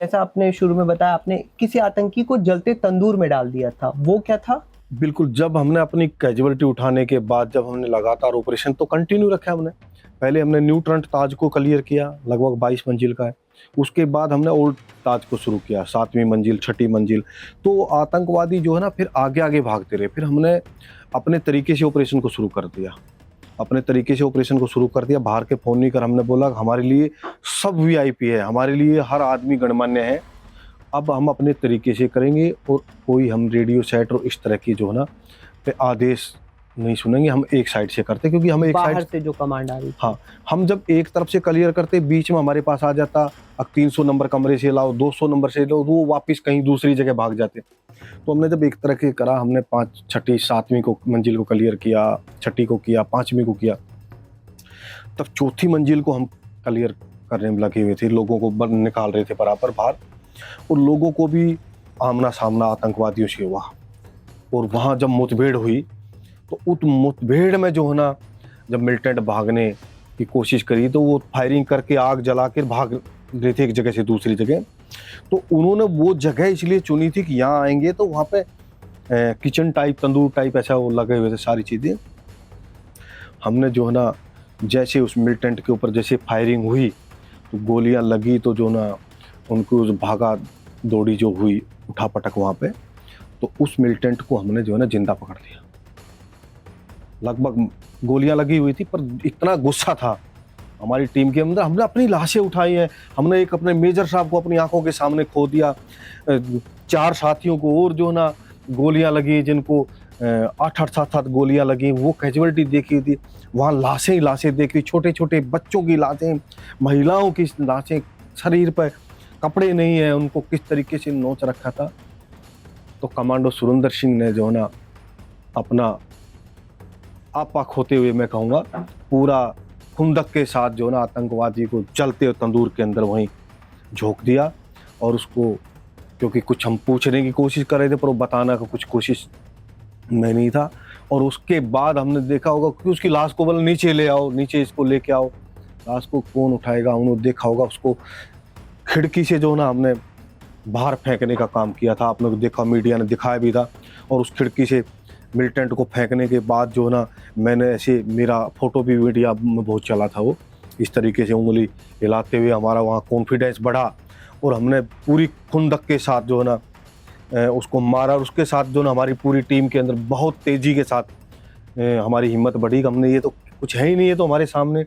जैसा आपने शुरू में बताया, आपने किसी आतंकी को जलते तंदूर में डाल दिया था, वो क्या था? बिल्कुल, जब हमने अपनी कैजुअल्टी उठाने के बाद जब हमने लगातार ऑपरेशन तो कंटिन्यू रखा हमने। पहले हमने न्यू ट्रंट ताज को क्लियर किया, लगभग 22 मंजिल का है। उसके बाद हमने ओल्ड ताज को शुरू किया, 7वीं मंजिल, 6ठी मंजिल। तो आतंकवादी जो है ना फिर आगे-आगे भागते रहे। फिर हमने अपने तरीके से ऑपरेशन को शुरू कर दिया। अपने तरीके से ऑपरेशन को शुरू कर दिया, बाहर के फ़ोन नहीं कर हमने बोला हमारे लिए सब वीआईपी है, हमारे लिए हर आदमी गणमान्य है। अब हम अपने तरीके से करेंगे और कोई हम रेडियो सेट और इस तरह की जो है ना पे आदेश नहीं सुनेंगे। हम एक साइड से करते क्योंकि हमें एक बाहर साइड से जो कमांड आ रही थी। हाँ, हम जब एक तरफ से क्लियर करते बीच में हमारे पास आ जाता, अब 300 नंबर कमरे से लाओ, 200 नंबर से लाओ, तो वो वापस कहीं दूसरी जगह भाग जाते। तो हमने जब एक तरह के करा, हमने 5 छठी 7वीं को मंजिल को क्लियर किया, छठी को किया, 5वीं को किया, तब चौथी मंजिल को हम क्लियर करने में लगे हुए थे। लोगों को निकाल रहे थे बराबर बाहर, और लोगों को भी आमना सामना आतंकवादियों से हुआ। और वहाँ जब मुठभेड़ हुई तो उस मुठभेड़ में जो है ना, जब मिलिटेंट भागने की कोशिश करी तो वो फायरिंग करके आग जला कर भाग रहे थे एक जगह से दूसरी जगह। तो उन्होंने वो जगह इसलिए चुनी थी कि यहाँ आएंगे तो वहाँ पे किचन टाइप, तंदूर टाइप ऐसा वो लगे हुए थे सारी चीज़ें। हमने जो है ना जैसे उस मिलिटेंट के ऊपर जैसे फायरिंग हुई तो गोलियां लगी, तो जो ना उनको भागा दौड़ी जो हुई उठापटक वहाँ पे, तो उस मिलिटेंट को हमने जो है ना जिंदा पकड़ लिया। लगभग गोलियां लगी हुई थी पर इतना गुस्सा था हमारी टीम के अंदर, हमने अपनी लाशें उठाई हैं। हमने एक अपने मेजर साहब को अपनी आंखों के सामने खो दिया। 4 साथियों को और जो ना गोलियां लगी, जिनको 8-8 7-7 गोलियां लगी, वो कैजुअल्टी देखी थी। वहाँ लाशें ही लाशें देखी, छोटे छोटे बच्चों की लाशें, महिलाओं की लाशें, शरीर पर कपड़े नहीं है, उनको किस तरीके से नोच रखा था। तो कमांडो सुरेंद्र सिंह ने जो है ना अपना आपा खोते हुए, मैं कहूँगा पूरा खुंदक के साथ जो है ना आतंकवादी को जलते तंदूर के अंदर वहीं झोंक दिया। और उसको, क्योंकि कुछ हम पूछने की कोशिश कर रहे थे पर वो बताना का कुछ कोशिश में नहीं था। और उसके बाद हमने देखा होगा कि उसकी लाश को बोला नीचे ले आओ, नीचे इसको लेके आओ। लाश को कौन उठाएगा, उन्होंने देखा होगा उसको खिड़की से जो ना हमने बाहर फेंकने का काम किया था। आपने देखा, मीडिया ने दिखाया भी था। और उस खिड़की से मिलिटेंट को फेंकने के बाद जो ना मैंने ऐसे, मेरा फोटो भी मीडिया में बहुत चला था, वो इस तरीके से उंगली हिलाते हुए हमारा वहाँ कॉन्फिडेंस बढ़ा और हमने पूरी खुंदक के साथ जो है ना उसको मारा। और उसके साथ जो ना हमारी पूरी टीम के अंदर बहुत तेज़ी के साथ हमारी हिम्मत बढ़ी। हमने ये तो कुछ है ही नहीं, है तो हमारे सामने